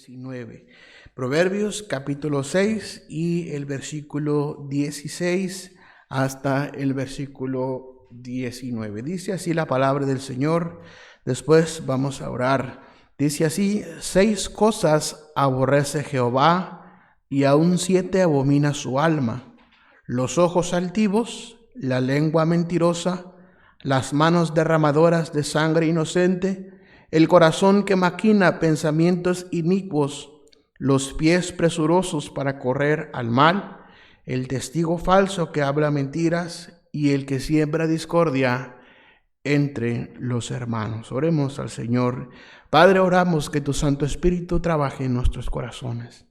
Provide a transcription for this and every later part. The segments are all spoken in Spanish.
19. Proverbios capítulo 6 y el versículo 16 hasta el versículo 19. Dice así la palabra del Señor. Después vamos a orar. Dice así: 6 cosas aborrece Jehová, y aún 7 abomina su alma: los ojos altivos, la lengua mentirosa, las manos derramadoras de sangre inocente, el corazón que maquina pensamientos inicuos, los pies presurosos para correr al mal, el testigo falso que habla mentiras y el que siembra discordia entre los hermanos. Oremos al Señor. Padre, oramos que tu Santo Espíritu trabaje en nuestros corazones.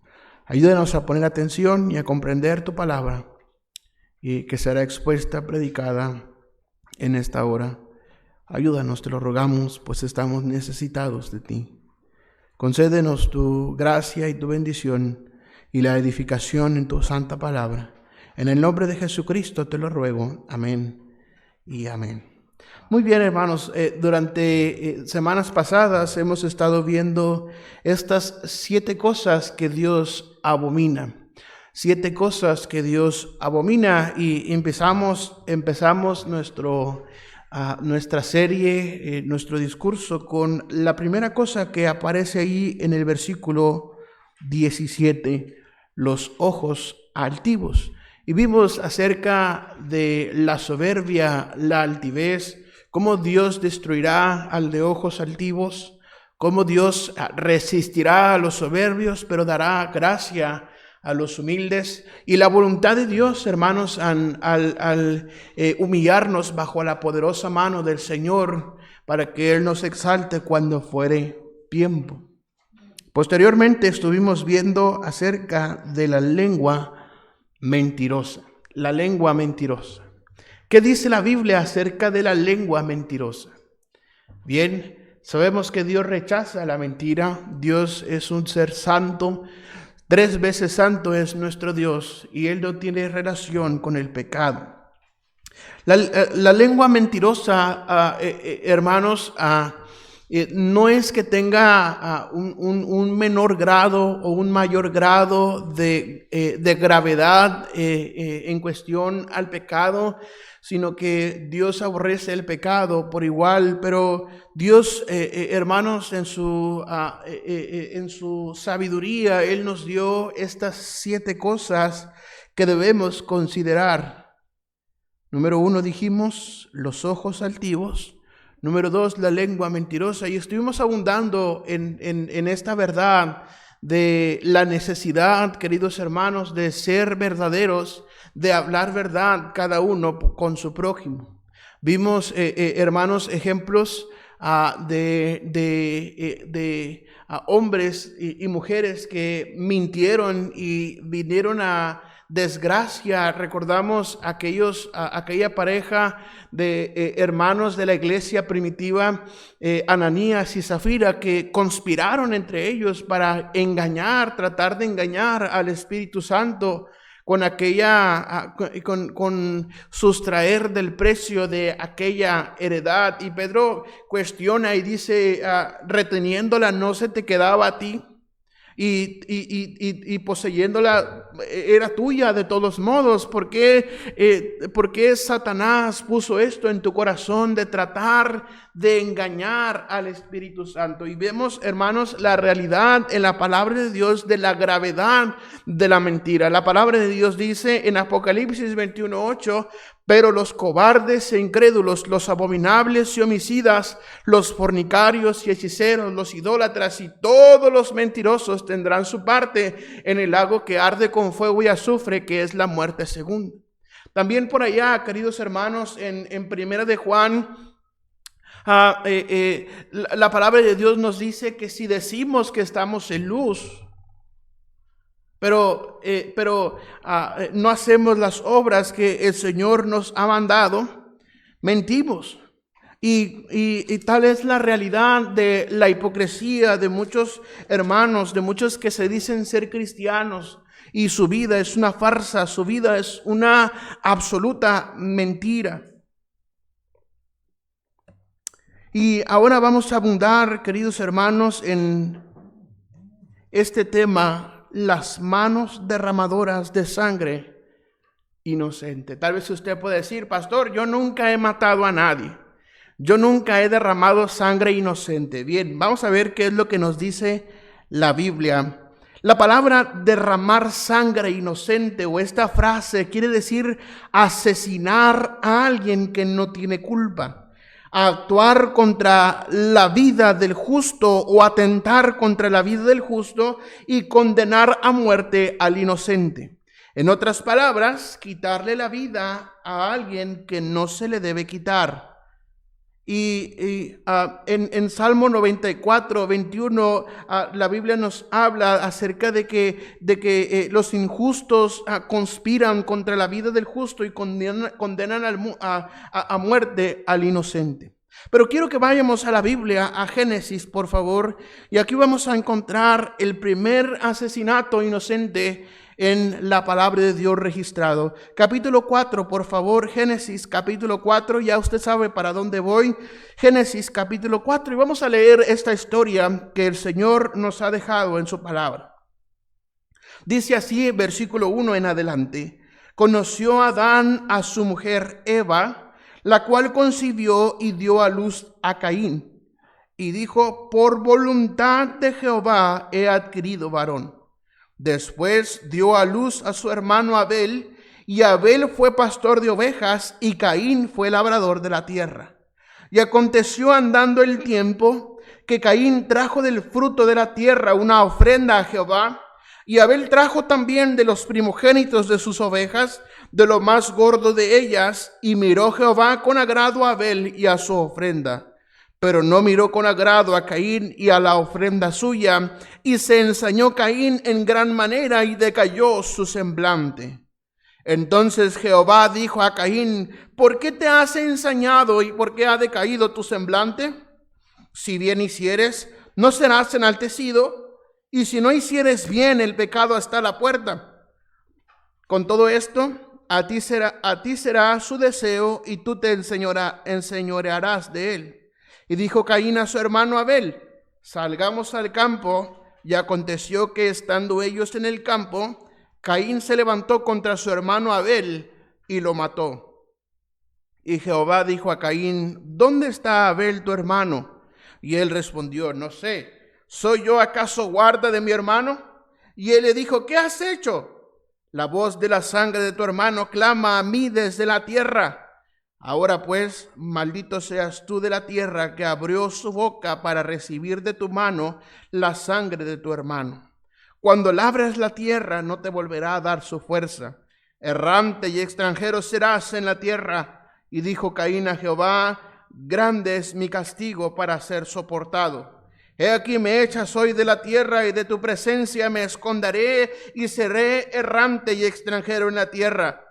Ayúdanos a poner atención y a comprender tu palabra, y que será expuesta, predicada en esta hora. Ayúdanos, te lo rogamos, pues estamos necesitados de ti. Concédenos tu gracia y tu bendición y la edificación en tu santa palabra. En el nombre de Jesucristo te lo ruego. Amén y amén. Muy bien, hermanos, durante semanas pasadas hemos estado viendo estas 7 cosas que Dios abomina. 7 cosas que Dios abomina, y empezamos nuestra serie, nuestro discurso con la primera cosa que aparece ahí en el versículo 17, los ojos altivos. Y vimos acerca de la soberbia, la altivez, cómo Dios destruirá al de ojos altivos, cómo Dios resistirá a los soberbios, pero dará gracia a los humildes, y la voluntad de Dios, hermanos, al humillarnos bajo la poderosa mano del Señor, para que Él nos exalte cuando fuere tiempo. Posteriormente estuvimos viendo acerca de la lengua mentirosa. La lengua mentirosa. ¿Qué dice la Biblia acerca de la lengua mentirosa? Bien, sabemos que Dios rechaza la mentira. Dios es un ser santo. 3 veces santo es nuestro Dios, y Él no tiene relación con el pecado. La lengua mentirosa, hermanos, no es que tenga un menor grado o un mayor grado de gravedad en cuestión al pecado, sino que Dios aborrece el pecado por igual. Pero Dios, hermanos, en su sabiduría, Él nos dio estas 7 cosas que debemos considerar. Número 1, dijimos, los ojos altivos. Número 2, la lengua mentirosa. Y estuvimos abundando en esta verdad de la necesidad, queridos hermanos, de ser verdaderos, de hablar verdad cada uno con su prójimo. Vimos, hermanos, ejemplos de hombres y mujeres que mintieron y vinieron a desgracia. Recordamos aquella pareja de hermanos de la iglesia primitiva, Ananías y Zafira, que conspiraron entre ellos para tratar de engañar al Espíritu Santo con sustraer del precio de aquella heredad. Y Pedro cuestiona y dice, reteniéndola no se te quedaba a ti, y poseyéndola era tuya de todos modos. ¿Por qué Satanás puso esto en tu corazón de tratar de engañar al Espíritu Santo? Y vemos, hermanos, la realidad en la palabra de Dios de la gravedad de la mentira. La palabra de Dios dice en Apocalipsis 21:8: pero los cobardes e incrédulos, los abominables y homicidas, los fornicarios y hechiceros, los idólatras y todos los mentirosos tendrán su parte en el lago que arde con fuego y azufre, que es la muerte segunda. También por allá, queridos hermanos, en Primera de Juan, la palabra de Dios nos dice que si decimos que estamos en luz, pero no hacemos las obras que el Señor nos ha mandado, mentimos. Y tal es la realidad de la hipocresía de muchos hermanos, de muchos que se dicen ser cristianos, y su vida es una farsa, su vida es una absoluta mentira. Y ahora vamos a abundar, queridos hermanos, en este tema, las manos derramadoras de sangre inocente. Tal vez usted puede decir, pastor, yo nunca he matado a nadie. Yo nunca he derramado sangre inocente. Bien, vamos a ver qué es lo que nos dice la Biblia. La palabra derramar sangre inocente o esta frase quiere decir asesinar a alguien que no tiene culpa, actuar contra la vida del justo o atentar contra la vida del justo y condenar a muerte al inocente. En otras palabras, quitarle la vida a alguien que no se le debe quitar. En Salmo 94, 21, la Biblia nos habla acerca de que los injustos conspiran contra la vida del justo y condenan a muerte al inocente. Pero quiero que vayamos a la Biblia, a Génesis, por favor, y aquí vamos a encontrar el primer asesinato inocente en la palabra de Dios registrado. Capítulo 4, por favor, Génesis capítulo 4, ya usted sabe para dónde voy. Génesis capítulo 4, y vamos a leer esta historia que el Señor nos ha dejado en su palabra. Dice así, versículo 1 en adelante: conoció Adán a su mujer Eva, la cual concibió y dio a luz a Caín, y dijo, por voluntad de Jehová he adquirido varón. Después dio a luz a su hermano Abel, y Abel fue pastor de ovejas, y Caín fue labrador de la tierra. Y aconteció andando el tiempo, que Caín trajo del fruto de la tierra una ofrenda a Jehová, y Abel trajo también de los primogénitos de sus ovejas, de lo más gordo de ellas, y miró Jehová con agrado a Abel y a su ofrenda. Pero no miró con agrado a Caín y a la ofrenda suya, y se ensañó Caín en gran manera y decayó su semblante. Entonces Jehová dijo a Caín, ¿por qué te has ensañado y por qué ha decaído tu semblante? Si bien hicieres, no serás enaltecido, y si no hicieres bien, el pecado está a la puerta. Con todo esto, a ti será su deseo, y tú te enseñorearás de él. Y dijo Caín a su hermano Abel, salgamos al campo. Y aconteció que estando ellos en el campo, Caín se levantó contra su hermano Abel y lo mató. Y Jehová dijo a Caín, ¿dónde está Abel tu hermano? Y él respondió, no sé, ¿soy yo acaso guarda de mi hermano? Y él le dijo, ¿qué has hecho? La voz de la sangre de tu hermano clama a mí desde la tierra. Ahora pues, maldito seas tú de la tierra que abrió su boca para recibir de tu mano la sangre de tu hermano. Cuando labres la tierra, no te volverá a dar su fuerza. Errante y extranjero serás en la tierra. Y dijo Caín a Jehová, grande es mi castigo para ser soportado. He aquí me echas hoy de la tierra, y de tu presencia me esconderé, y seré errante y extranjero en la tierra.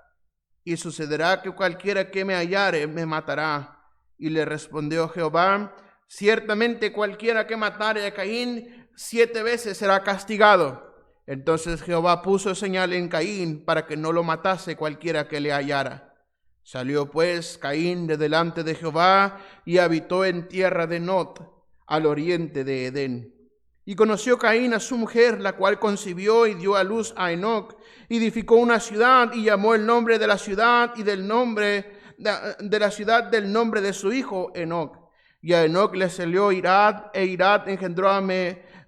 Y sucederá que cualquiera que me hallare me matará. Y le respondió Jehová, ciertamente cualquiera que matare a Caín 7 veces será castigado. Entonces Jehová puso señal en Caín para que no lo matase cualquiera que le hallara. Salió pues Caín de delante de Jehová y habitó en tierra de Nod, al oriente de Edén. Y conoció Caín a su mujer, la cual concibió y dio a luz a Enoc, y edificó una ciudad y llamó el nombre de la ciudad y del nombre de la ciudad del nombre de su hijo Enoc. Y a Enoc le salió Irad, e Irad engendró a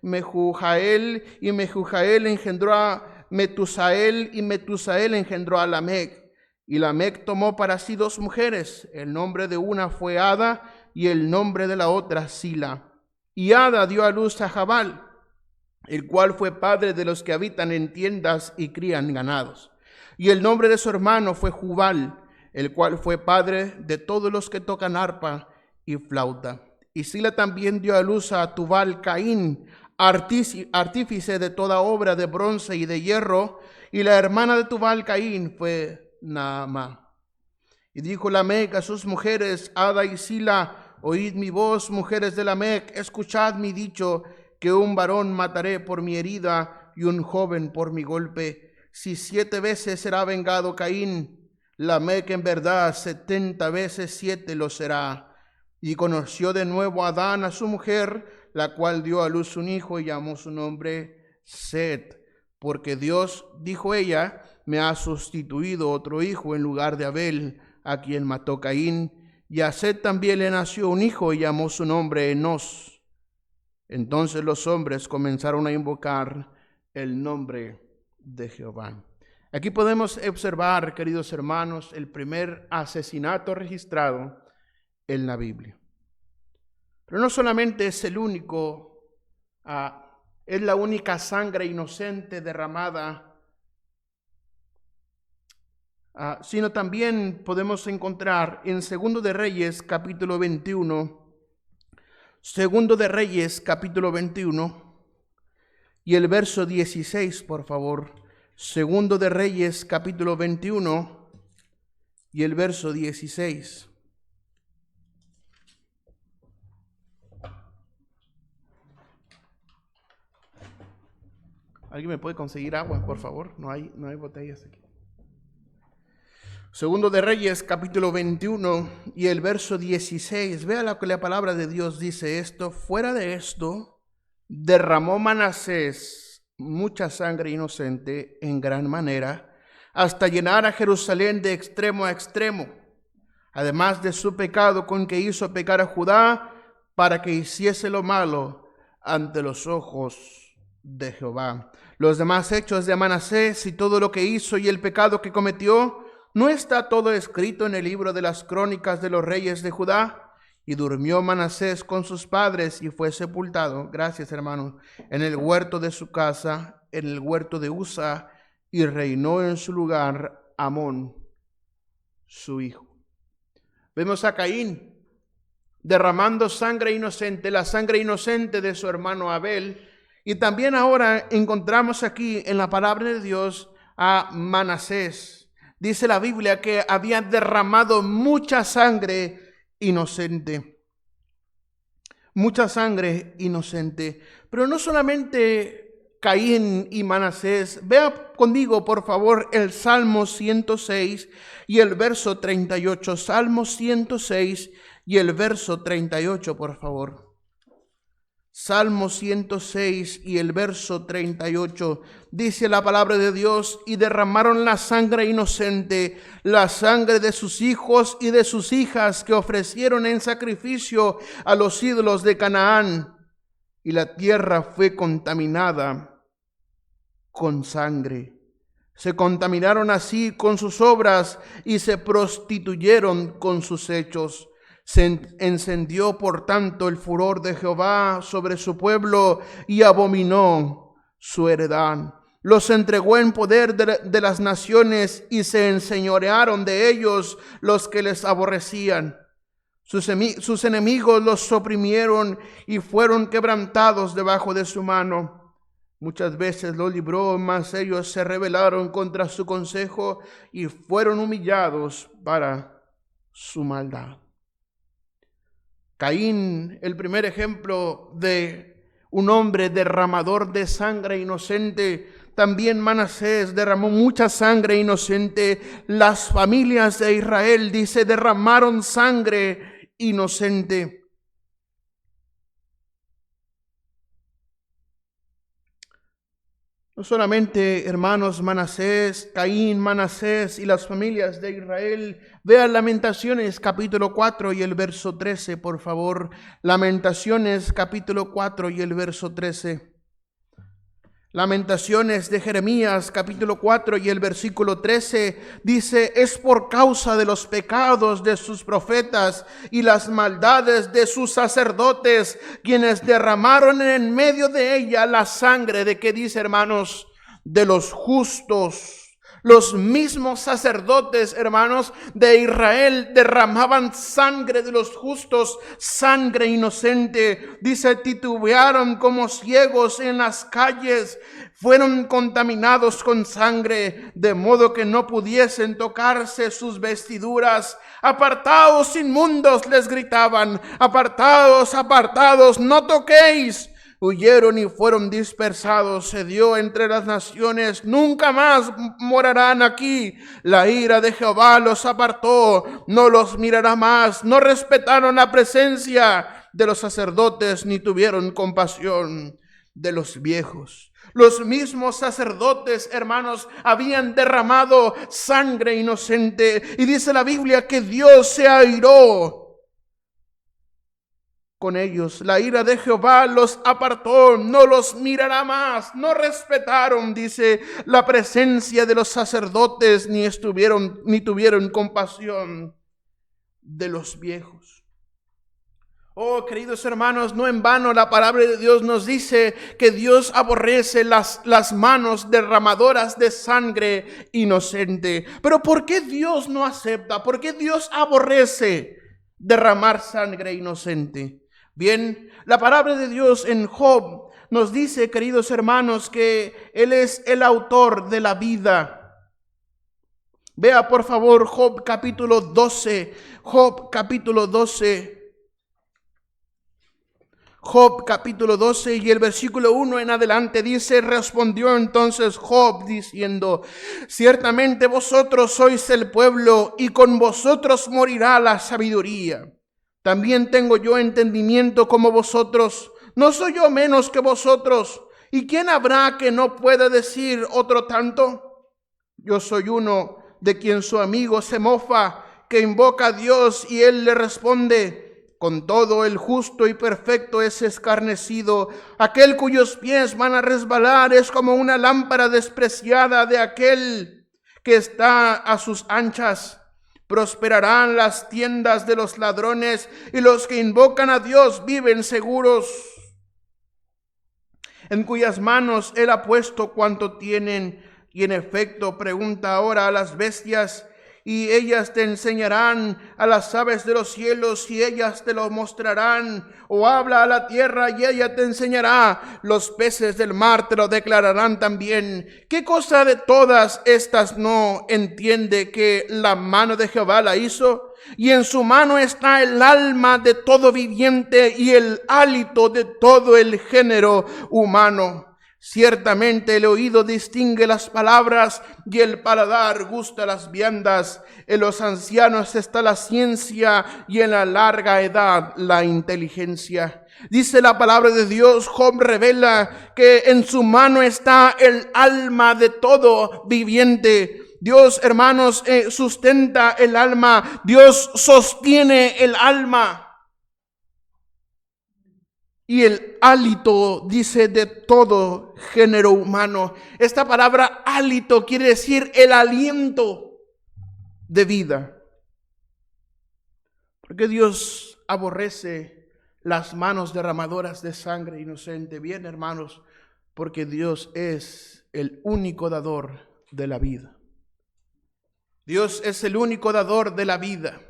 Mehujael, y Mehujael engendró a Metusael, y Metusael engendró a Lamec. Y Lamec tomó para sí 2 mujeres, el nombre de una fue Ada, y el nombre de la otra Sila. Y Ada dio a luz a Jabal, el cual fue padre de los que habitan en tiendas y crían ganados. Y el nombre de su hermano fue Jubal, el cual fue padre de todos los que tocan arpa y flauta. Y Sila también dio a luz a Tubal Caín, artífice de toda obra de bronce y de hierro, y la hermana de Tubal Caín fue Naamá. Y dijo Lamec a sus mujeres, Ada y Sila, oíd mi voz, mujeres de Lamec, escuchad mi dicho, que un varón mataré por mi herida y un joven por mi golpe. Si 7 veces será vengado Caín, Lamec en verdad 70 veces 7 lo será. Y conoció de nuevo Adán a su mujer, la cual dio a luz un hijo y llamó su nombre Set, porque Dios, dijo ella, me ha sustituido otro hijo en lugar de Abel, a quien mató Caín, y a Set también le nació un hijo y llamó su nombre Enós. Entonces los hombres comenzaron a invocar el nombre de Jehová. Aquí podemos observar, queridos hermanos, el primer asesinato registrado en la Biblia. Pero no solamente es el único, es la única sangre inocente derramada, sino también podemos encontrar en 2 de Reyes, capítulo 21, 2 de Reyes, capítulo 21, y el verso 16, por favor. 2 de Reyes, capítulo 21, y el verso 16. ¿Alguien me puede conseguir agua, por favor? No hay botellas aquí. 2 de Reyes, capítulo 21 y el verso 16. Vea lo que la palabra de Dios dice esto. Fuera de esto, derramó Manasés mucha sangre inocente en gran manera, hasta llenar a Jerusalén de extremo a extremo, además de su pecado con que hizo pecar a Judá, para que hiciese lo malo ante los ojos de Jehová. Los demás hechos de Manasés y todo lo que hizo y el pecado que cometió, ¿no está todo escrito en el libro de las crónicas de los reyes de Judá? Y durmió Manasés con sus padres y fue sepultado, gracias hermano, en el huerto de su casa, en el huerto de Usa, y reinó en su lugar Amón, su hijo. Vemos a Caín derramando sangre inocente, la sangre inocente de su hermano Abel. Y también ahora encontramos aquí en la palabra de Dios a Manasés. Dice la Biblia que había derramado mucha sangre inocente. Mucha sangre inocente. Pero no solamente Caín y Manasés. Vea conmigo, por favor, el Salmo 106 y el verso 38. Salmo 106 y el verso 38, por favor. Salmo 106 y el verso 38, dice la palabra de Dios: y derramaron la sangre inocente, la sangre de sus hijos y de sus hijas que ofrecieron en sacrificio a los ídolos de Canaán, y la tierra fue contaminada con sangre. Se contaminaron así con sus obras y se prostituyeron con sus hechos. Se encendió por tanto el furor de Jehová sobre su pueblo y abominó su heredad. Los entregó en poder de las naciones y se enseñorearon de ellos los que les aborrecían. Sus enemigos los oprimieron y fueron quebrantados debajo de su mano. Muchas veces los libró, mas ellos se rebelaron contra su consejo y fueron humillados para su maldad. Caín, el primer ejemplo de un hombre derramador de sangre inocente. También Manasés derramó mucha sangre inocente. Las familias de Israel, dice, derramaron sangre inocente. No solamente, hermanos, Manasés, Caín, Manasés y las familias de Israel. Vean Lamentaciones capítulo 4 y el verso 13, por favor. Lamentaciones capítulo 4 y el verso 13. Lamentaciones de Jeremías capítulo 4 y el versículo 13 dice: es por causa de los pecados de sus profetas y las maldades de sus sacerdotes, quienes derramaron en medio de ella la sangre de, ¿qué dice, hermanos? De los justos. Los mismos sacerdotes, hermanos, de Israel derramaban sangre de los justos, sangre inocente. Dice, titubearon como ciegos en las calles, fueron contaminados con sangre, de modo que no pudiesen tocarse sus vestiduras. Apartaos, inmundos, les gritaban, apartaos, apartaos, no toquéis. Huyeron y fueron dispersados, se dio entre las naciones, nunca más morarán aquí. La ira de Jehová los apartó, no los mirará más, no respetaron la presencia de los sacerdotes, ni tuvieron compasión de los viejos. Los mismos sacerdotes, hermanos, habían derramado sangre inocente. Y dice la Biblia que Dios se airó con ellos. La ira de Jehová los apartó, no los mirará más. No respetaron, dice, la presencia de los sacerdotes, ni tuvieron compasión de los viejos. Oh, queridos hermanos, no en vano la palabra de Dios nos dice que Dios aborrece las manos derramadoras de sangre inocente. Pero ¿por qué Dios no acepta? ¿Por qué Dios aborrece derramar sangre inocente? Bien, la palabra de Dios en Job nos dice, queridos hermanos, que Él es el autor de la vida. Vea por favor Job capítulo 12, Job capítulo 12. Job capítulo 12 y el versículo 1 en adelante dice: respondió entonces Job diciendo: ciertamente vosotros sois el pueblo y con vosotros morirá la sabiduría. También tengo yo entendimiento como vosotros, no soy yo menos que vosotros. ¿Y quién habrá que no pueda decir otro tanto? Yo soy uno de quien su amigo se mofa, que invoca a Dios y él le responde. Con todo el justo y perfecto es escarnecido. Aquel cuyos pies van a resbalar es como una lámpara despreciada de aquel que está a sus anchas. Prosperarán las tiendas de los ladrones y los que invocan a Dios viven seguros, en cuyas manos Él ha puesto cuanto tienen. Y en efecto pregunta ahora a las bestias y ellas te enseñarán, a las aves de los cielos y ellas te lo mostrarán, o habla a la tierra y ella te enseñará, los peces del mar te lo declararán también. ¿Qué cosa de todas estas no entiende que la mano de Jehová la hizo? Y en su mano está el alma de todo viviente y el hálito de todo el género humano. Ciertamente el oído distingue las palabras y el paladar gusta las viandas. En los ancianos está la ciencia y en la larga edad la inteligencia. Dice la palabra de Dios, Job revela que en su mano está el alma de todo viviente. Dios, hermanos, sustenta el alma. Dios sostiene el alma. Y el hálito, dice, de todo género humano. Esta palabra hálito quiere decir el aliento de vida. Porque Dios aborrece las manos derramadoras de sangre inocente. Bien, hermanos, porque Dios es el único dador de la vida. Dios es el único dador de la vida.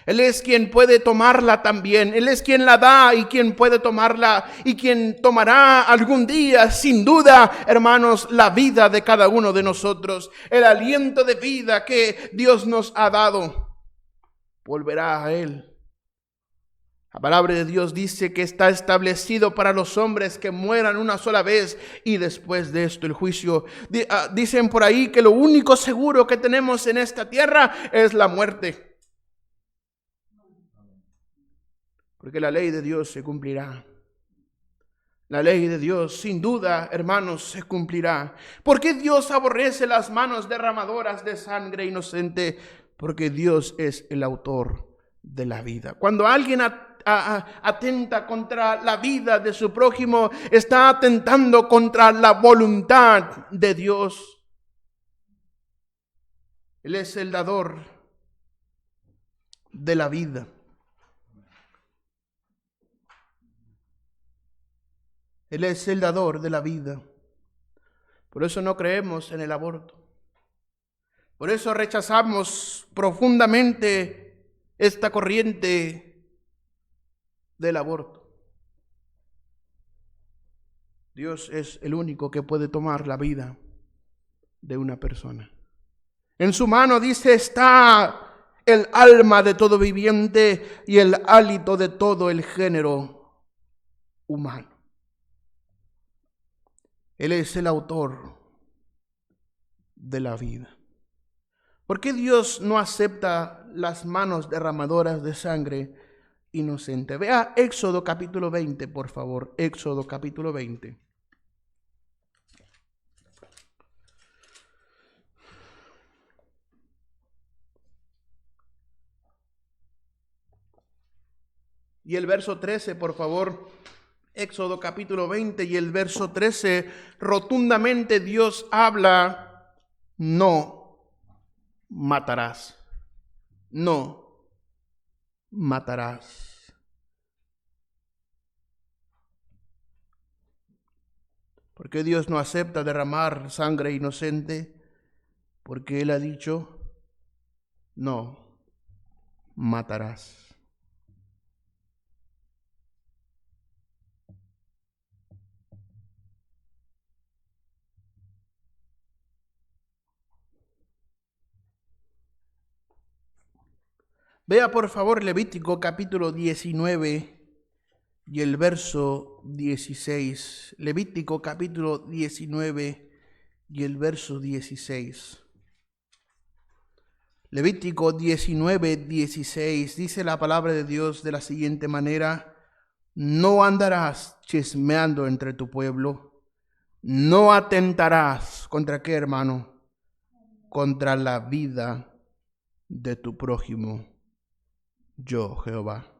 Él es quien puede tomarla también. Él es quien la da y quien puede tomarla y quien tomará algún día, sin duda, hermanos, la vida de cada uno de nosotros. El aliento de vida que Dios nos ha dado volverá a Él. La palabra de Dios dice que está establecido para los hombres que mueran una sola vez y después de esto el juicio. Dicen por ahí que lo único seguro que tenemos en esta tierra es la muerte. Porque la ley de Dios se cumplirá. La ley de Dios, sin duda, hermanos, se cumplirá. ¿Por qué Dios aborrece las manos derramadoras de sangre inocente? Porque Dios es el autor de la vida. Cuando alguien atenta contra la vida de su prójimo, está atentando contra la voluntad de Dios. Él es el dador de la vida. Él es el dador de la vida. Por eso no creemos en el aborto. Por eso rechazamos profundamente esta corriente del aborto. Dios es el único que puede tomar la vida de una persona. En su mano, dice, está el alma de todo viviente y el hálito de todo el género humano. Él es el autor de la vida. ¿Por qué Dios no acepta las manos derramadoras de sangre inocente? Vea Éxodo capítulo 20, por favor. Éxodo capítulo 20. y el verso 13, por favor. Éxodo capítulo 20 y el verso 13, rotundamente Dios habla: no matarás, no matarás. ¿Por qué Dios no acepta derramar sangre inocente? Porque Él ha dicho: no matarás. Vea por favor Levítico capítulo 19 y el verso 16. Levítico capítulo 19 y el verso 16. Levítico 19, 16. Dice la palabra de Dios de la siguiente manera: no andarás chismeando entre tu pueblo, no atentarás contra qué, hermano, contra la vida de tu prójimo, yo Jehová.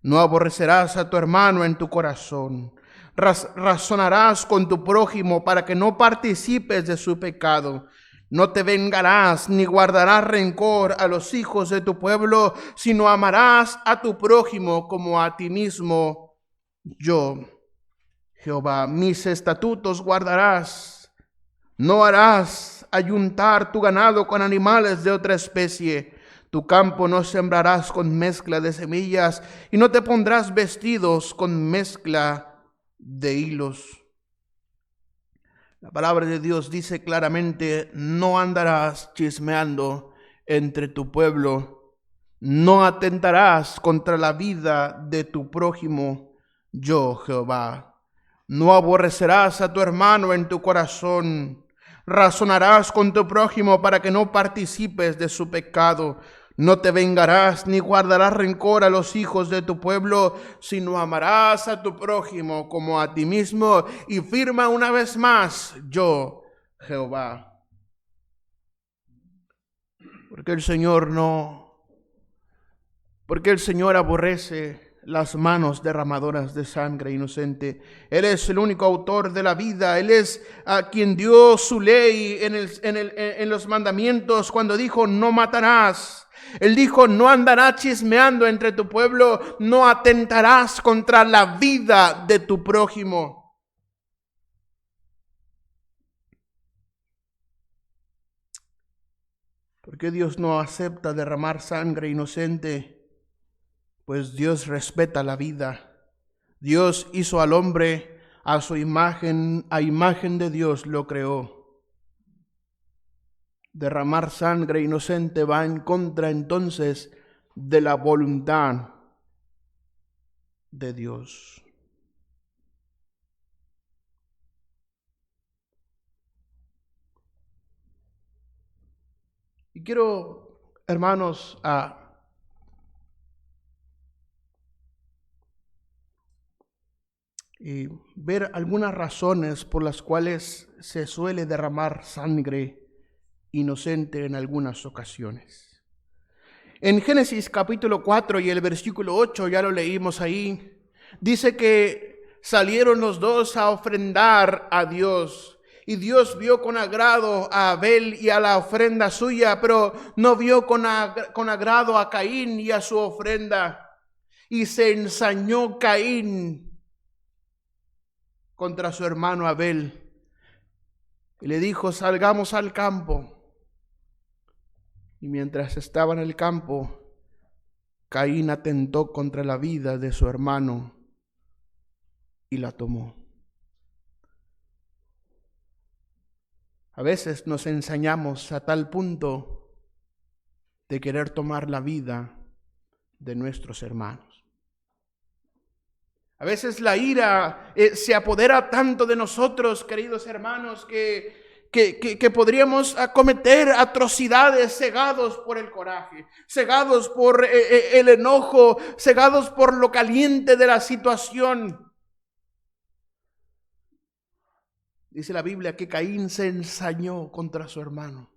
No aborrecerás a tu hermano en tu corazón. Razonarás con tu prójimo para que no participes de su pecado. No te vengarás ni guardarás rencor a los hijos de tu pueblo, sino amarás a tu prójimo como a ti mismo, yo Jehová. Mis estatutos guardarás. No harás ayuntar tu ganado con animales de otra especie. Tu campo no sembrarás con mezcla de semillas, y no te pondrás vestidos con mezcla de hilos. La palabra de Dios dice claramente: no andarás chismeando entre tu pueblo, no atentarás contra la vida de tu prójimo, yo Jehová. No aborrecerás a tu hermano en tu corazón. Razonarás con tu prójimo para que no participes de su pecado. No te vengarás ni guardarás rencor a los hijos de tu pueblo, sino amarás a tu prójimo como a ti mismo. Y firma una vez más: yo Jehová. Porque el Señor aborrece las manos derramadoras de sangre inocente. Él es el único autor de la vida. Él es a quien dio su ley en los mandamientos cuando dijo: no matarás. Él dijo: no andarás chismeando entre tu pueblo, no atentarás contra la vida de tu prójimo. ¿Por qué Dios no acepta derramar sangre inocente? Pues Dios respeta la vida. Dios hizo al hombre a su imagen, a imagen de Dios lo creó. Derramar sangre inocente va en contra entonces de la voluntad de Dios. Y quiero, hermanos, ver algunas razones por las cuales se suele derramar sangre inocente en algunas ocasiones. En Génesis capítulo 4 y el versículo 8, ya lo leímos ahí, dice que salieron los dos a ofrendar a Dios. Y Dios vio con agrado a Abel y a la ofrenda suya, pero no vio con agrado a Caín y a su ofrenda. Y se ensañó Caín contra su hermano Abel. Y le dijo: salgamos al campo. Y mientras estaba en el campo, Caín atentó contra la vida de su hermano y la tomó. A veces nos ensañamos a tal punto de querer tomar la vida de nuestros hermanos. A veces la ira se apodera tanto de nosotros, queridos hermanos, que podríamos cometer atrocidades cegados por el coraje, cegados por el enojo, cegados por lo caliente de la situación. Dice la Biblia que Caín se ensañó contra su hermano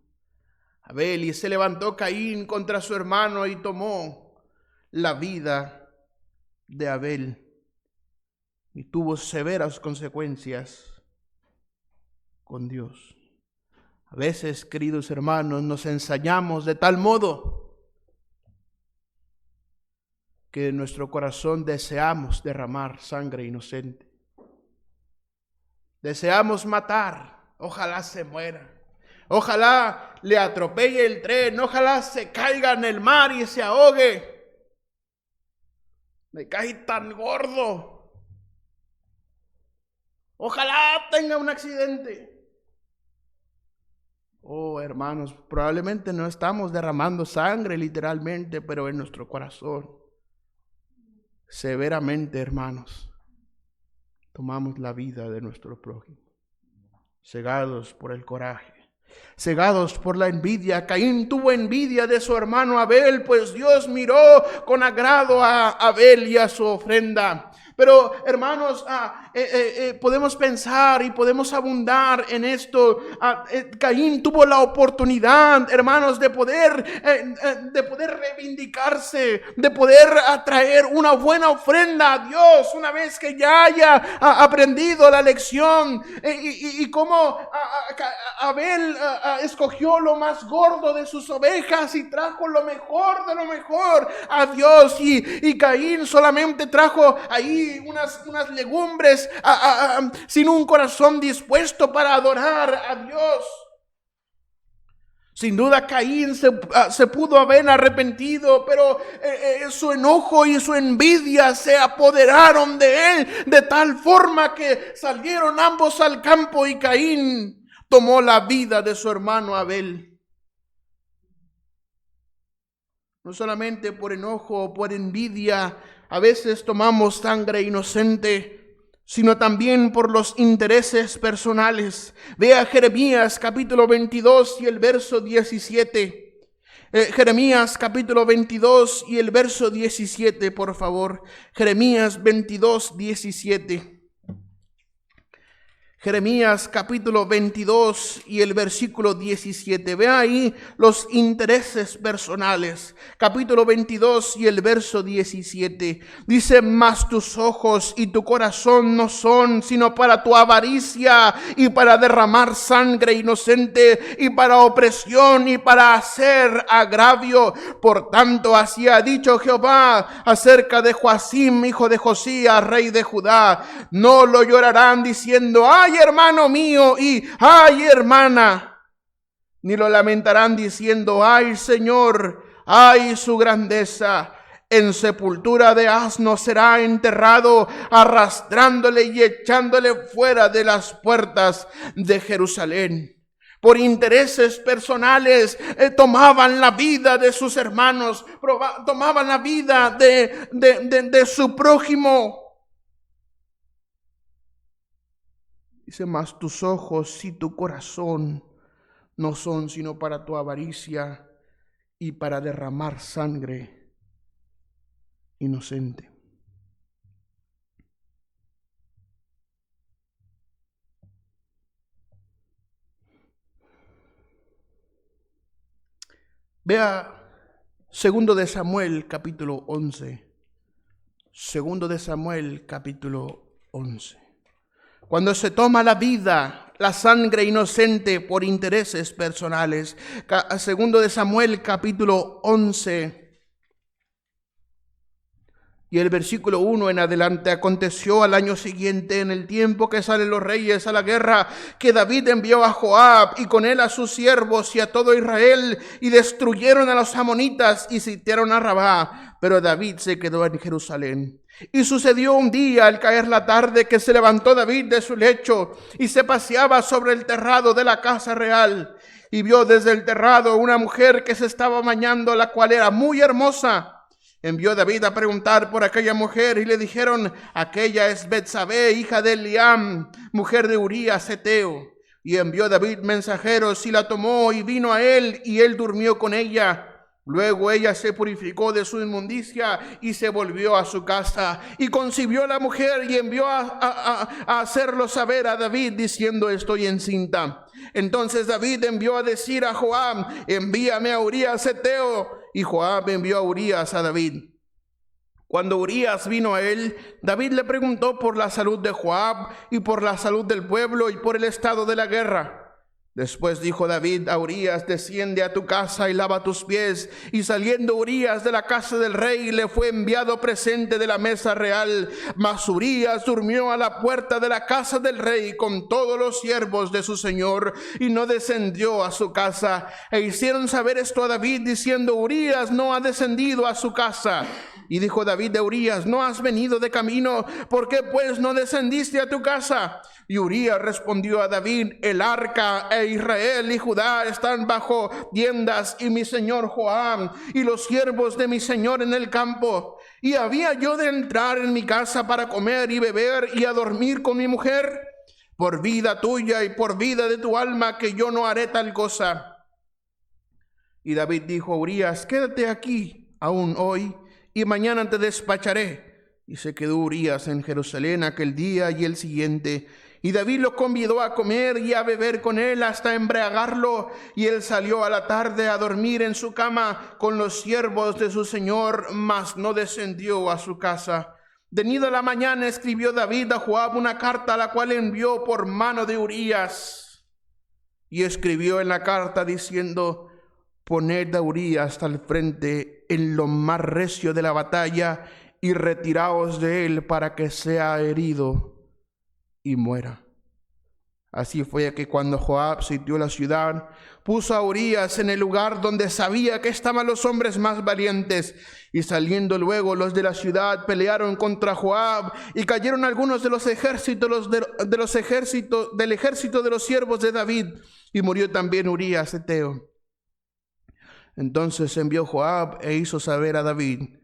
Abel, y se levantó Caín contra su hermano y tomó la vida de Abel y tuvo severas consecuencias con Dios. A veces, queridos hermanos, nos ensañamos de tal modo que en nuestro corazón deseamos derramar sangre inocente. Deseamos matar, ojalá se muera. Ojalá le atropelle el tren, ojalá se caiga en el mar y se ahogue. Me cae tan gordo. Ojalá tenga un accidente. Oh, hermanos, probablemente no estamos derramando sangre literalmente, pero en nuestro corazón, severamente, hermanos, tomamos la vida de nuestro prójimo, cegados por el coraje, cegados por la envidia. Caín tuvo envidia de su hermano Abel, pues Dios miró con agrado a Abel y a su ofrenda. Pero hermanos, podemos pensar y podemos abundar en esto. Caín tuvo la oportunidad, hermanos, de poder reivindicarse, de poder atraer una buena ofrenda a Dios una vez que ya haya aprendido la lección. Y cómo Abel escogió lo más gordo de sus ovejas y trajo lo mejor de lo mejor a Dios. Y Caín solamente trajo ahí unas legumbres sin un corazón dispuesto para adorar a Dios. Sin duda Caín se pudo haber arrepentido, pero su enojo y su envidia se apoderaron de él de tal forma que salieron ambos al campo y Caín tomó la vida de su hermano Abel. No solamente por enojo o por envidia, a veces tomamos sangre inocente, sino también por los intereses personales. Vea Jeremías capítulo 22 y el verso 17. Jeremías capítulo 22 y el verso 17, por favor. Jeremías 22, 17. Jeremías capítulo 22 y el versículo 17. Ve ahí los intereses personales. Capítulo 22 y el verso 17. Dice: mas tus ojos y tu corazón no son sino para tu avaricia y para derramar sangre inocente y para opresión y para hacer agravio. Por tanto, así ha dicho Jehová acerca de Joacim, hijo de Josías, rey de Judá: no lo llorarán diciendo: ay, hermano mío, y ay, hermana, ni lo lamentarán diciendo: ay, Señor, ay, su grandeza. En sepultura de asno será enterrado, arrastrándole y echándole fuera de las puertas de Jerusalén. Por intereses personales tomaban la vida de sus hermanos, tomaban la vida de su prójimo. Dice: mas tus ojos y tu corazón no son sino para tu avaricia y para derramar sangre inocente. Vea 2 de Samuel capítulo 11. 2 de Samuel capítulo 11. Cuando se toma la vida, la sangre inocente por intereses personales. 2 de Samuel capítulo 11 y el versículo 1 en adelante. Aconteció al año siguiente, en el tiempo que salen los reyes a la guerra, que David envió a Joab y con él a sus siervos y a todo Israel, y destruyeron a los amonitas y sitiaron a Rabá, pero David se quedó en Jerusalén. Y sucedió un día, al caer la tarde, que se levantó David de su lecho y se paseaba sobre el terrado de la casa real, y vio desde el terrado una mujer que se estaba bañando, la cual era muy hermosa. Envió David a preguntar por aquella mujer, y le dijeron: aquella es Betsabé, hija de Eliam, mujer de Urías Heteo. Y envió David mensajeros, y la tomó, y vino a él, y él durmió con ella. Luego ella se purificó de su inmundicia y se volvió a su casa. Y concibió la mujer y envió a hacerlo saber a David, diciendo: estoy encinta. Entonces David envió a decir a Joab: envíame a Urías Heteo. Y Joab envió a Urías a David. Cuando Urías vino a él, David le preguntó por la salud de Joab y por la salud del pueblo y por el estado de la guerra. Después dijo David a Urías: desciende a tu casa y lava tus pies. Y saliendo Urías de la casa del rey, le fue enviado presente de la mesa real. Mas Urías durmió a la puerta de la casa del rey con todos los siervos de su señor, y no descendió a su casa. E hicieron saber esto a David, diciendo: Urías no ha descendido a su casa. Y dijo David de Urías: ¿no has venido de camino? ¿Por qué pues no descendiste a tu casa? Y Urías respondió a David: el arca e Israel y Judá están bajo tiendas, y mi señor Joab y los siervos de mi señor en el campo. ¿Y había yo de entrar en mi casa para comer y beber y a dormir con mi mujer? Por vida tuya y por vida de tu alma, que yo no haré tal cosa. Y David dijo a Urías: quédate aquí aún hoy, y mañana te despacharé. Y se quedó Urías en Jerusalén aquel día y el siguiente. Y David lo convidó a comer y a beber con él hasta embriagarlo. Y él salió a la tarde a dormir en su cama con los siervos de su señor, mas no descendió a su casa. Venida la mañana, escribió David a Joab una carta, la cual envió por mano de Urías. Y escribió en la carta diciendo: poned a Urías al frente en lo más recio de la batalla y retiraos de él para que sea herido y muera. Así fue que cuando Joab sitió la ciudad, puso a Urías en el lugar donde sabía que estaban los hombres más valientes. Y saliendo luego los de la ciudad, pelearon contra Joab, y cayeron algunos de los ejércitos del ejército de los siervos de David, y murió también Urías heteo. Entonces envió Joab e hizo saber a David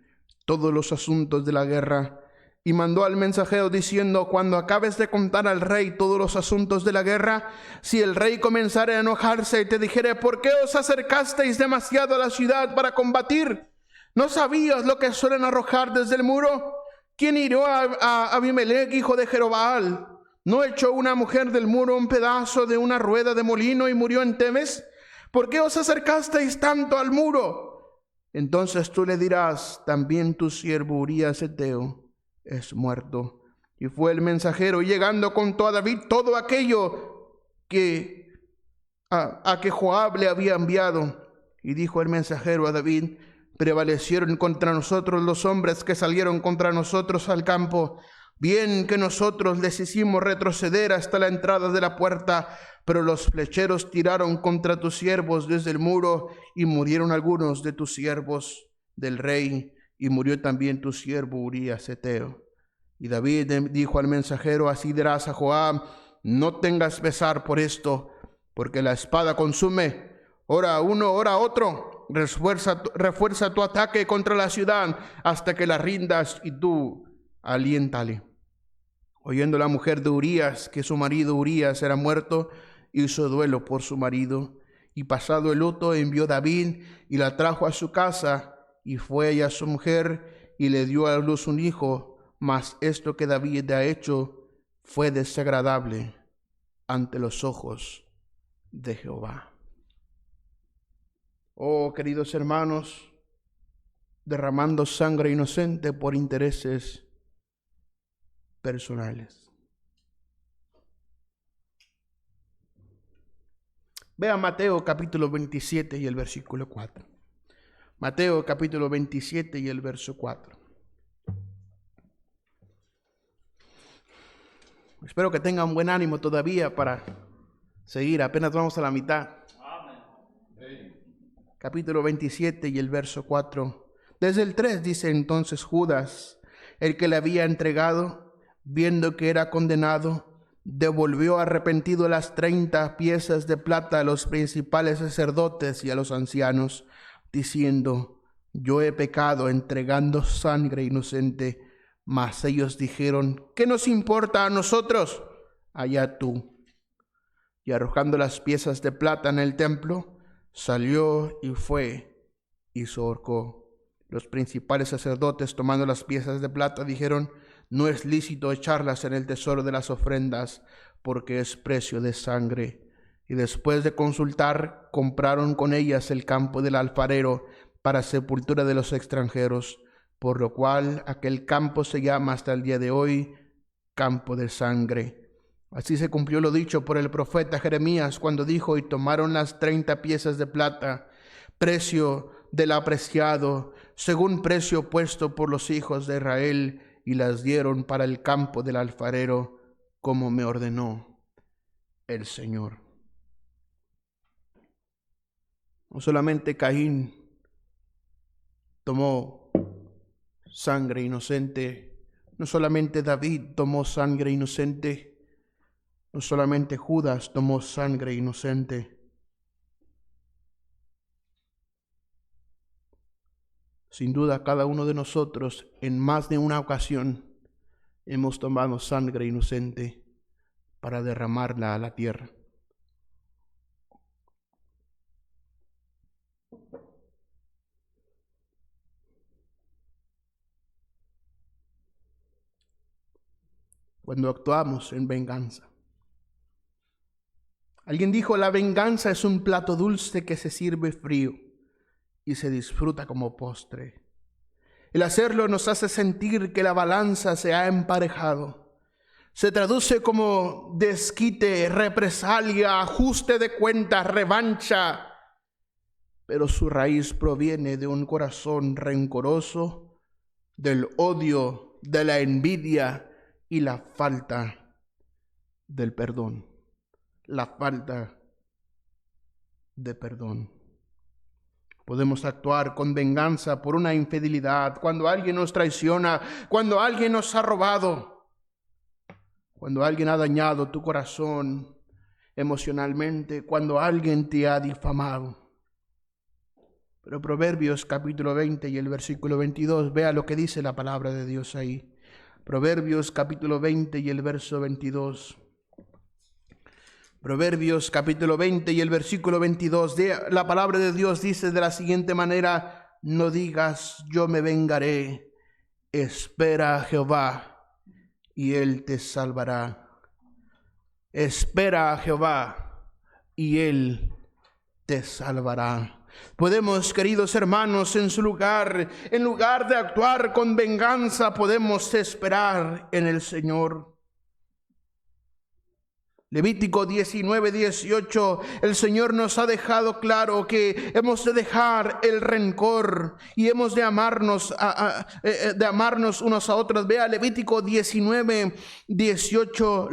todos los asuntos de la guerra, y mandó al mensajero diciendo: cuando acabes de contar al rey todos los asuntos de la guerra, si el rey comenzare a enojarse y te dijere: ¿por qué os acercasteis demasiado a la ciudad para combatir? ¿No sabías lo que suelen arrojar desde el muro? ¿Quién hirió a Abimelech, hijo de Jerobbaal? ¿No echó una mujer del muro un pedazo de una rueda de molino y murió en Temes? ¿Por qué os acercasteis tanto al muro? Entonces tú le dirás: también tu siervo Urías heteo es muerto. Y fue el mensajero, llegando, contó a David todo aquello que Joab le había enviado. Y dijo el mensajero a David: prevalecieron contra nosotros los hombres que salieron contra nosotros al campo. Bien que nosotros les hicimos retroceder hasta la entrada de la puerta, pero los flecheros tiraron contra tus siervos desde el muro, y murieron algunos de tus siervos del rey, y murió también tu siervo Urías heteo. Y David dijo al mensajero: así dirás a Joab: no tengas pesar por esto, porque la espada consume. Ora uno, ora otro. Refuerza tu ataque contra la ciudad hasta que la rindas, y tú aliéntale. Oyendo la mujer de Urías que su marido Urías era muerto, hizo duelo por su marido, y pasado el luto envió David y la trajo a su casa, y fue ella su mujer y le dio a luz un hijo. Mas esto que David ha hecho fue desagradable ante los ojos de Jehová. Oh, queridos hermanos, derramando sangre inocente por intereses personales. Vea Mateo capítulo 27 y el versículo 4. Mateo capítulo 27 y el verso 4. Espero que tengan buen ánimo todavía para seguir. Apenas vamos a la mitad. Amén. Capítulo 27 y el verso 4. Desde el 3 dice: entonces Judas, el que le había entregado, viendo que era condenado, devolvió arrepentido las 30 piezas de plata a los principales sacerdotes y a los ancianos, diciendo: yo he pecado entregando sangre inocente. Mas ellos dijeron: ¿qué nos importa a nosotros? Allá tú. Y arrojando las piezas de plata en el templo, salió y fue y se ahorcó. Los principales sacerdotes, tomando las piezas de plata, dijeron: no es lícito echarlas en el tesoro de las ofrendas, porque es precio de sangre. Y después de consultar, compraron con ellas el campo del alfarero para sepultura de los extranjeros. por lo cual aquel campo se llama hasta el día de hoy campo de sangre. Así se cumplió lo dicho por el profeta Jeremías cuando dijo: y tomaron las 30 piezas de plata, precio del apreciado, según precio puesto por los hijos de Israel, y las dieron para el campo del alfarero, como me ordenó el Señor. No solamente Caín tomó sangre inocente, no solamente David tomó sangre inocente, no solamente Judas tomó sangre inocente. Sin duda, cada uno de nosotros en más de una ocasión hemos tomado sangre inocente para derramarla a la tierra. Cuando actuamos en venganza. Alguien dijo: la venganza es un plato dulce que se sirve frío y se disfruta como postre. El hacerlo nos hace sentir que la balanza se ha emparejado. Se traduce como desquite, represalia, ajuste de cuentas, revancha, pero su raíz proviene de un corazón rencoroso, del odio, de la envidia y la falta del perdón. La falta de perdón. Podemos actuar con venganza por una infidelidad, cuando alguien nos traiciona, cuando alguien nos ha robado, cuando alguien ha dañado tu corazón emocionalmente, cuando alguien te ha difamado. Pero Proverbios capítulo 20 y el versículo 22, vea lo que dice la palabra de Dios ahí. Proverbios capítulo 20 y el verso 22. Proverbios capítulo 20 y el versículo 22, la palabra de Dios dice de la siguiente manera: no digas yo me vengaré, espera a Jehová y Él te salvará. Espera a Jehová y Él te salvará. Podemos, queridos hermanos, en lugar de actuar con venganza, podemos esperar en el Señor. Levítico 19:18, el Señor nos ha dejado claro que hemos de dejar el rencor y hemos de amarnos, unos a otros. Vea Levítico 19:18,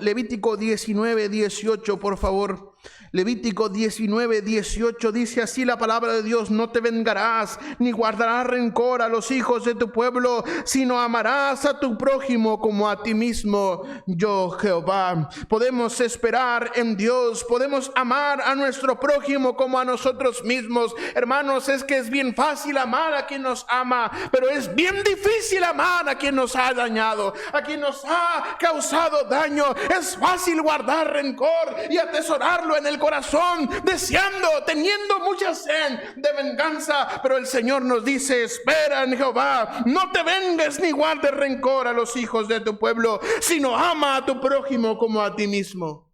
Levítico 19:18, por favor. Levítico 19:18 dice así la palabra de Dios: no te vengarás ni guardarás rencor a los hijos de tu pueblo, sino amarás a tu prójimo como a ti mismo, yo Jehová. Podemos esperar en Dios, podemos amar a nuestro prójimo como a nosotros mismos. Hermanos, es que es bien fácil amar a quien nos ama, pero es bien difícil amar a quien nos ha dañado, a quien nos ha causado daño. Es fácil guardar rencor y atesorarlo en el corazón, deseando, teniendo mucha sed de venganza, pero el Señor nos dice: espera en Jehová, no te vengues ni guardes rencor a los hijos de tu pueblo, sino ama a tu prójimo como a ti mismo.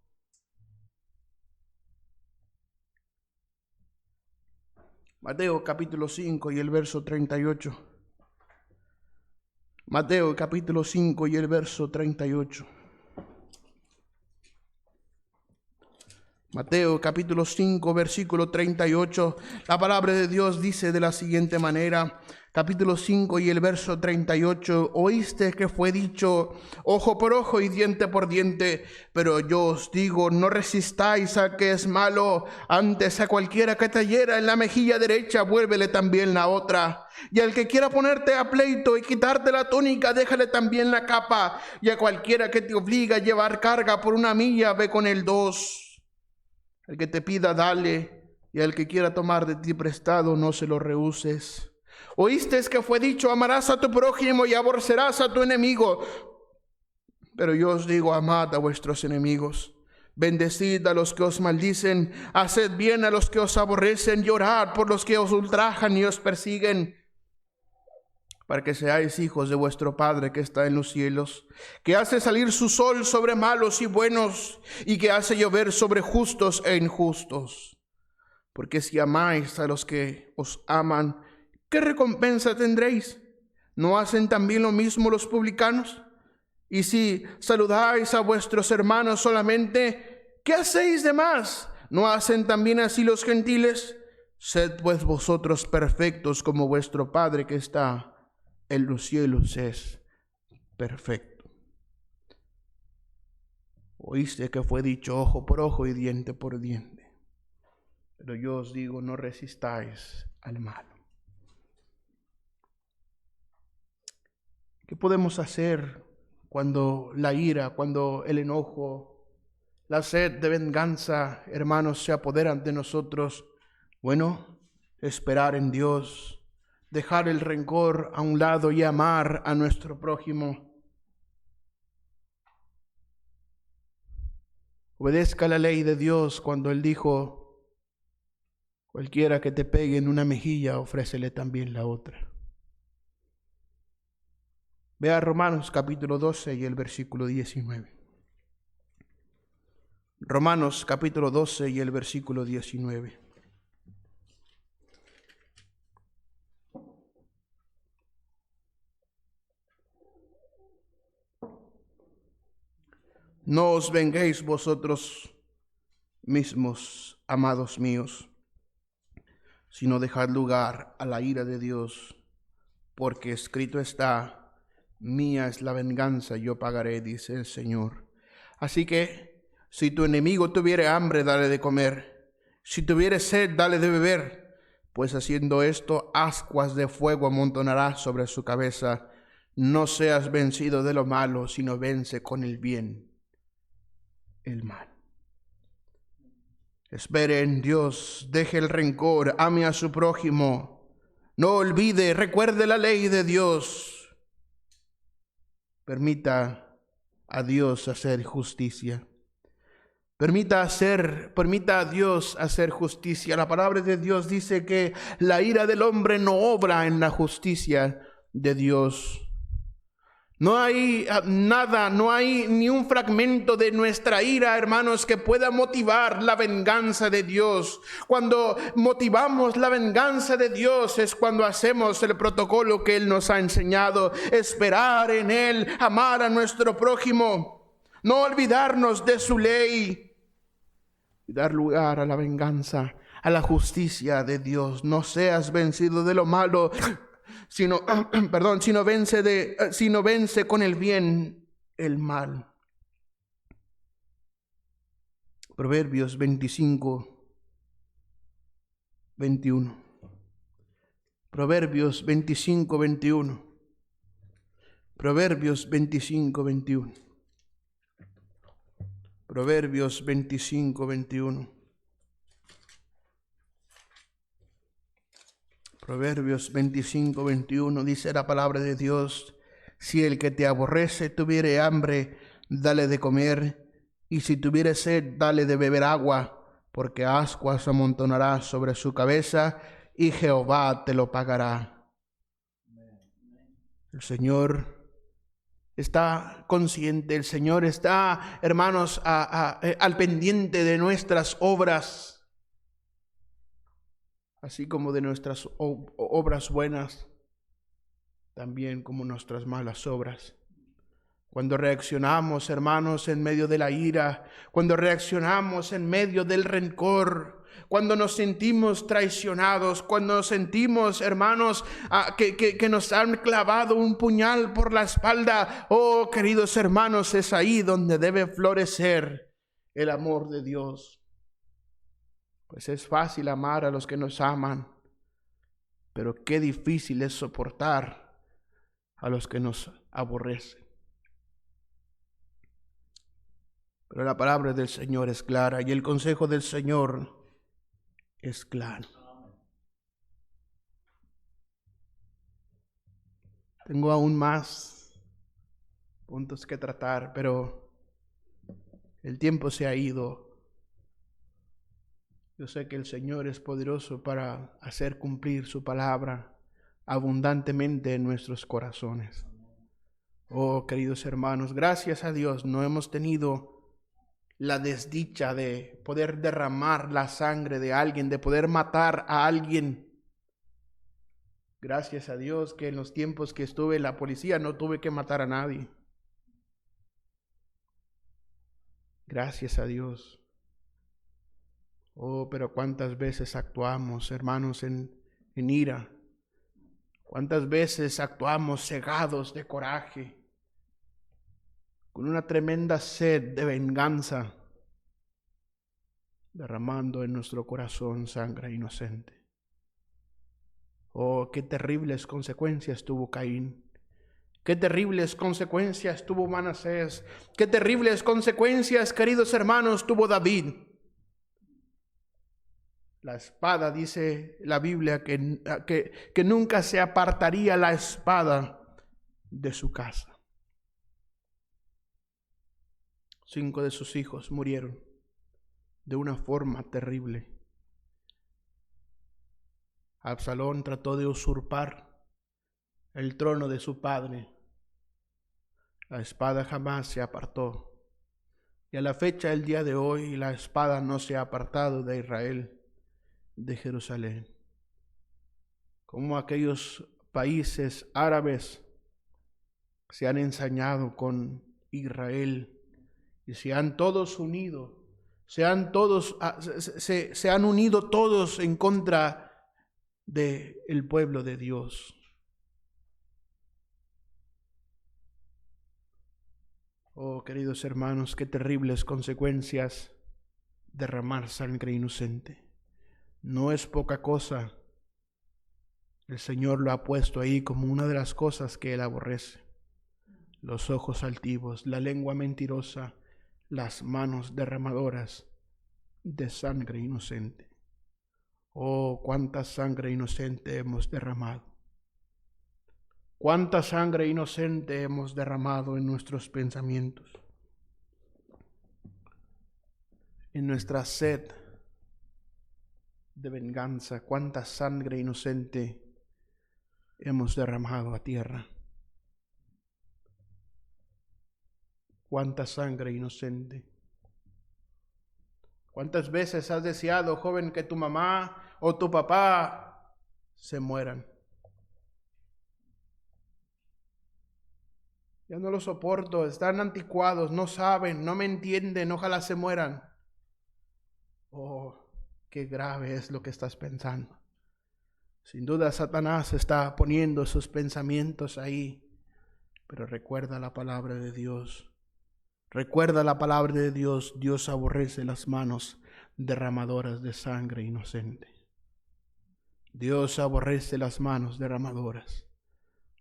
Mateo capítulo 5 y el verso 38. Mateo capítulo 5 y el verso 38. Mateo capítulo 5 versículo 38, la palabra de Dios dice de la siguiente manera, capítulo 5 y el verso 38, oíste que fue dicho ojo por ojo y diente por diente, pero yo os digo, no resistáis al que es malo, antes a cualquiera que te hiera en la mejilla derecha, vuélvele también la otra. Y al que quiera ponerte a pleito y quitarte la túnica, déjale también la capa. Y a cualquiera que te obliga a llevar carga por una milla, ve con él 2. El que te pida, dale, y al que quiera tomar de ti prestado, no se lo rehuses. Oíste que fue dicho, amarás a tu prójimo y aborrecerás a tu enemigo. Pero yo os digo, amad a vuestros enemigos, bendecid a los que os maldicen, haced bien a los que os aborrecen, y orad por los que os ultrajan y os persiguen, para que seáis hijos de vuestro Padre que está en los cielos, que hace salir su sol sobre malos y buenos, y que hace llover sobre justos e injustos. Porque si amáis a los que os aman, ¿qué recompensa tendréis? ¿No hacen también lo mismo los publicanos? Y si saludáis a vuestros hermanos solamente, ¿qué hacéis de más? ¿No hacen también así los gentiles? Sed pues vosotros perfectos como vuestro Padre que está en los cielos es perfecto. Oíste que fue dicho ojo por ojo y diente por diente. Pero yo os digo, no resistáis al malo. ¿Qué podemos hacer cuando la ira, cuando el enojo, la sed de venganza, hermanos, se apoderan de nosotros? Bueno, esperar en Dios, dejar el rencor a un lado y amar a nuestro prójimo. Obedezca la ley de Dios cuando Él dijo, cualquiera que te pegue en una mejilla, ofrécele también la otra. Vea Romanos capítulo 12 y el versículo 19. Romanos capítulo 12 y el versículo 19. No os venguéis vosotros mismos, amados míos, sino dejad lugar a la ira de Dios, porque escrito está, mía es la venganza, yo pagaré, dice el Señor. Así que, si tu enemigo tuviere hambre, dale de comer. Si tuviere sed, dale de beber. Pues haciendo esto, ascuas de fuego amontonará sobre su cabeza. No seas vencido de lo malo, sino vence con el bien el mal. Espere en Dios, deje el rencor, ame a su prójimo. No olvide, recuerde la ley de Dios. Permita a Dios hacer justicia. Permita a Dios hacer justicia. La palabra de Dios dice que la ira del hombre no obra en la justicia de Dios. No hay nada, no hay ni un fragmento de nuestra ira, hermanos, que pueda motivar la venganza de Dios. Cuando motivamos la venganza de Dios es cuando hacemos el protocolo que Él nos ha enseñado. Esperar en Él, amar a nuestro prójimo, no olvidarnos de su ley y dar lugar a la venganza, a la justicia de Dios. No seas vencido de lo malo, sino vence con el bien el mal. Proverbios 25, 21. Proverbios 25, 21. Proverbios 25, 21. Proverbios 25, 21. Proverbios 25, 21 dice la palabra de Dios: si el que te aborrece tuviere hambre, dale de comer, y si tuviere sed, dale de beber agua, porque ascuas amontonará sobre su cabeza, y Jehová te lo pagará. El Señor está consciente, el Señor está, hermanos, al pendiente de nuestras obras, así como de nuestras obras buenas, también como nuestras malas obras. Cuando reaccionamos, hermanos, en medio de la ira, cuando reaccionamos en medio del rencor, cuando nos sentimos traicionados, cuando nos sentimos, hermanos, que nos han clavado un puñal por la espalda, oh, queridos hermanos, es ahí donde debe florecer el amor de Dios. Pues es fácil amar a los que nos aman, pero qué difícil es soportar a los que nos aborrecen. Pero la palabra del Señor es clara y el consejo del Señor es claro. Tengo aún más puntos que tratar, pero el tiempo se ha ido. Yo sé que el Señor es poderoso para hacer cumplir su palabra abundantemente en nuestros corazones. Oh, queridos hermanos, gracias a Dios no hemos tenido la desdicha de poder derramar la sangre de alguien, de poder matar a alguien. Gracias a Dios que en los tiempos que estuve en la policía no tuve que matar a nadie. Gracias a Dios. Oh, pero cuántas veces actuamos, hermanos, en ira. Cuántas veces actuamos cegados de coraje, con una tremenda sed de venganza, derramando en nuestro corazón sangre inocente. Oh, qué terribles consecuencias tuvo Caín. Qué terribles consecuencias tuvo Manasés. Qué terribles consecuencias, queridos hermanos, tuvo David. La espada, dice la Biblia, que nunca se apartaría la espada de su casa. 5 de sus hijos murieron de una forma terrible. Absalón trató de usurpar el trono de su padre. La espada jamás se apartó. Y a la fecha del día de hoy, la espada no se ha apartado de Israel, de Jerusalén. Como aquellos países árabes se han ensañado con Israel y se han todos unido, se han unido todos en contra del pueblo de Dios. Oh, queridos hermanos, qué terribles consecuencias derramar sangre inocente. No es poca cosa. El Señor lo ha puesto ahí como una de las cosas que Él aborrece. Los ojos altivos, la lengua mentirosa, las manos derramadoras de sangre inocente. Oh, cuánta sangre inocente hemos derramado. Cuánta sangre inocente hemos derramado en nuestros pensamientos, en nuestra sed de venganza. Cuánta sangre inocente hemos derramado a tierra. Cuánta sangre inocente. ¿Cuántas veces has deseado, joven, que tu mamá o tu papá se mueran? Ya no los soporto, están anticuados, no saben, no me entienden, ojalá se mueran. Oh, qué grave es lo que estás pensando. Sin duda Satanás está poniendo sus pensamientos ahí, pero recuerda la palabra de Dios. Recuerda la palabra de Dios. Dios aborrece las manos derramadoras de sangre inocente. Dios aborrece las manos derramadoras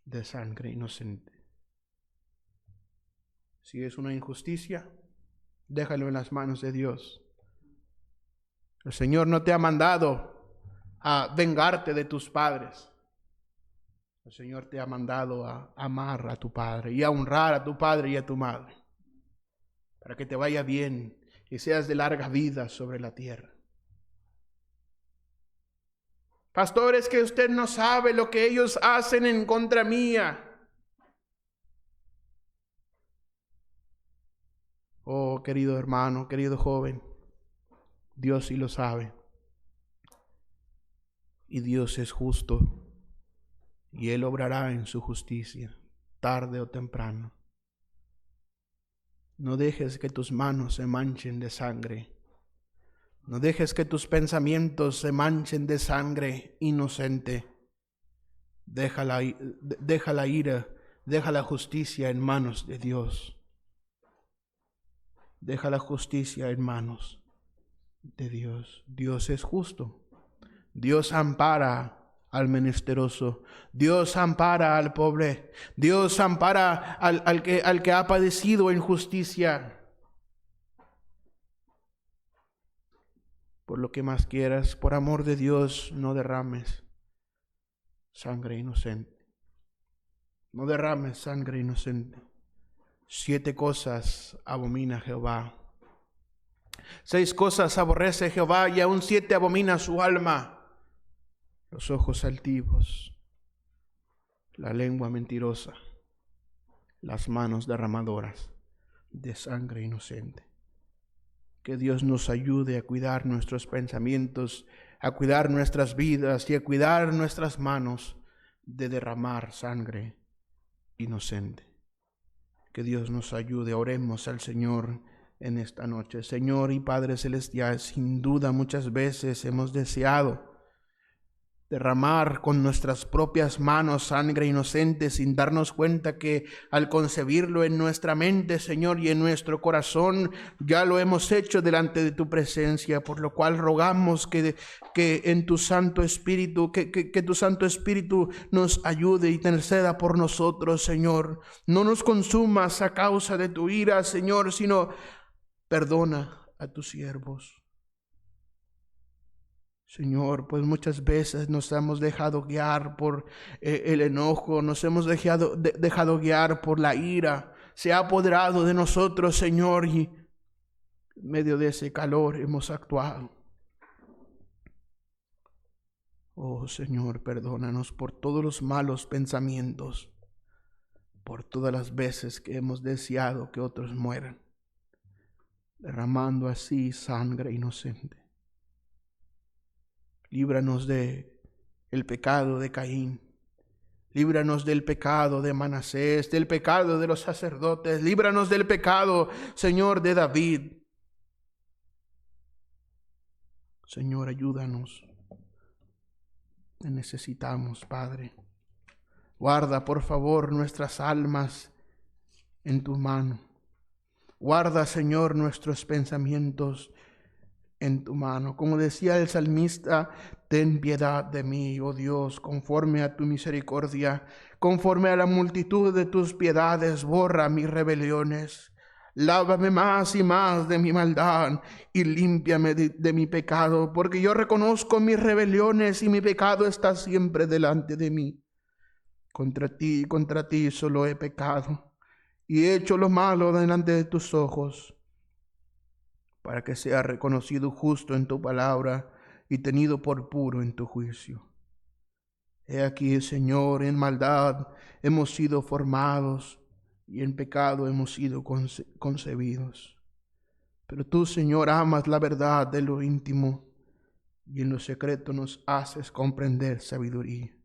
de sangre inocente. Si es una injusticia, déjalo en las manos de Dios. El Señor no te ha mandado a vengarte de tus padres. El Señor te ha mandado a amar a tu padre y a honrar a tu padre y a tu madre, para que te vaya bien y seas de larga vida sobre la tierra. Pastor, es que usted no sabe lo que ellos hacen en contra mía. Oh, querido hermano, querido joven, Dios sí lo sabe. Y Dios es justo, y Él obrará en su justicia, tarde o temprano. No dejes que tus manos se manchen de sangre. No dejes que tus pensamientos se manchen de sangre inocente. Deja la ira, deja la justicia en manos de Dios. Deja la justicia en manos de Dios. Dios es justo. Dios ampara al menesteroso. Dios ampara al pobre. Dios ampara al que ha padecido injusticia. Por lo que más quieras, por amor de Dios, no derrames sangre inocente. No derrames sangre inocente. 7 cosas abomina Jehová. 6 cosas aborrece Jehová, y aún 7 abomina su alma: los ojos altivos, la lengua mentirosa, las manos derramadoras de sangre inocente. Que Dios nos ayude a cuidar nuestros pensamientos, a cuidar nuestras vidas y a cuidar nuestras manos de derramar sangre inocente. Que Dios nos ayude. Oremos al Señor en esta noche. Señor y Padre Celestial, sin duda muchas veces hemos deseado derramar con nuestras propias manos sangre inocente sin darnos cuenta que al concebirlo en nuestra mente, Señor, y en nuestro corazón, ya lo hemos hecho delante de tu presencia, por lo cual rogamos que en tu Santo Espíritu, que tu Santo Espíritu nos ayude y interceda por nosotros, Señor. No nos consumas a causa de tu ira, Señor, sino perdona a tus siervos. Señor, pues muchas veces nos hemos dejado guiar por el enojo, nos hemos dejado guiar por la ira. Se ha apoderado de nosotros, Señor, y en medio de ese calor hemos actuado. Oh, Señor, perdónanos por todos los malos pensamientos, por todas las veces que hemos deseado que otros mueran, derramando así sangre inocente. Líbranos de el pecado de Caín. Líbranos del pecado de Manasés, del pecado de los sacerdotes. Líbranos del pecado, Señor, de David. Señor, ayúdanos. Te necesitamos, Padre. Guarda, por favor, nuestras almas en tu mano. Guarda, Señor, nuestros pensamientos en tu mano. Como decía el salmista, ten piedad de mí, oh Dios, conforme a tu misericordia, conforme a la multitud de tus piedades, borra mis rebeliones. Lávame más y más de mi maldad y límpiame de mi pecado, porque yo reconozco mis rebeliones y mi pecado está siempre delante de mí. Contra ti solo he pecado y he hecho lo malo delante de tus ojos, para que sea reconocido justo en tu palabra y tenido por puro en tu juicio. He aquí, Señor, en maldad hemos sido formados y en pecado hemos sido concebidos. Pero tú, Señor, amas la verdad de lo íntimo y en lo secreto nos haces comprender sabiduría.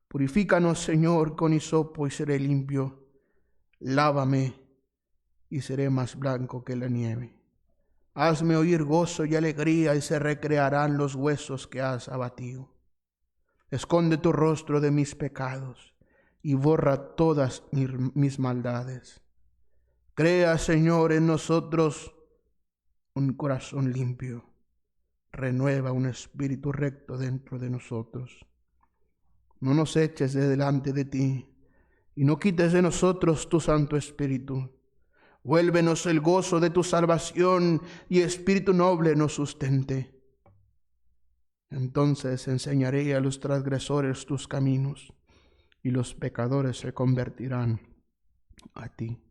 Purifícanos, Señor, con hisopo y seré limpio. Lávame y seré más blanco que la nieve. Hazme oír gozo y alegría y se recrearán los huesos que has abatido. Esconde tu rostro de mis pecados y borra todas mis maldades. Crea, Señor, en nosotros un corazón limpio. Renueva un espíritu recto dentro de nosotros. No nos eches de delante de ti y no quites de nosotros tu Santo Espíritu. Vuélvenos el gozo de tu salvación y espíritu noble nos sustente. Entonces enseñaré a los transgresores tus caminos y los pecadores se convertirán a ti.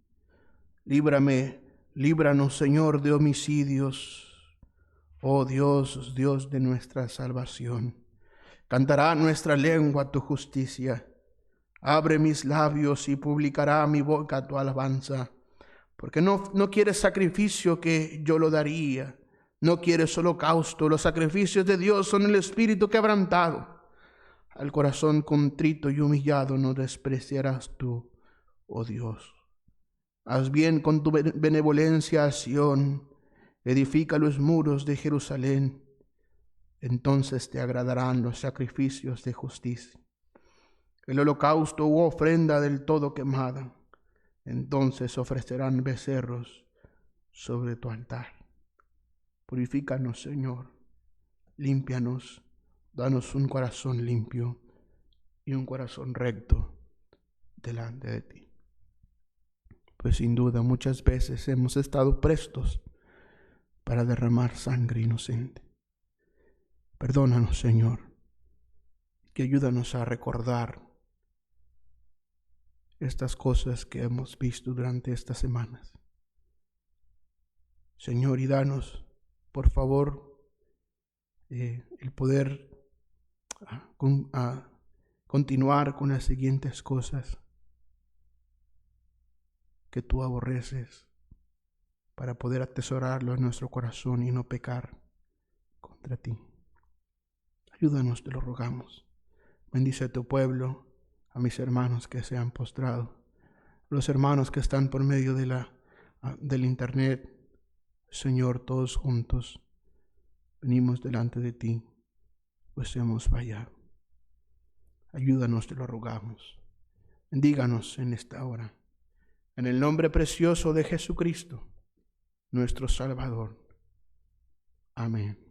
Líbranos, Señor, de homicidios. Oh Dios, Dios de nuestra salvación. Cantará nuestra lengua tu justicia. Abre mis labios y publicará mi boca tu alabanza. Porque no quieres sacrificio que yo lo daría. No quieres holocausto. Los sacrificios de Dios son el espíritu quebrantado. Al corazón contrito y humillado no despreciarás tú, oh Dios. Haz bien con tu benevolencia a Sión. Edifica los muros de Jerusalén. Entonces te agradarán los sacrificios de justicia. El holocausto u ofrenda del todo quemada. Entonces ofrecerán becerros sobre tu altar. Purifícanos, Señor, límpianos, danos un corazón limpio y un corazón recto delante de ti. Pues sin duda muchas veces hemos estado prestos para derramar sangre inocente. Perdónanos, Señor, y ayúdanos a recordar estas cosas que hemos visto durante estas semanas. Señor, y danos, por favor, el poder continuar con las siguientes cosas que tú aborreces, para poder atesorarlo en nuestro corazón y no pecar contra ti. Ayúdanos, te lo rogamos. Bendice a tu pueblo. a mis hermanos que se han postrado, los hermanos que están por medio del internet. Señor, todos juntos venimos delante de ti, pues hemos fallado. Ayúdanos, te lo rogamos. Bendíganos en esta hora. En el nombre precioso de Jesucristo, nuestro Salvador. Amén.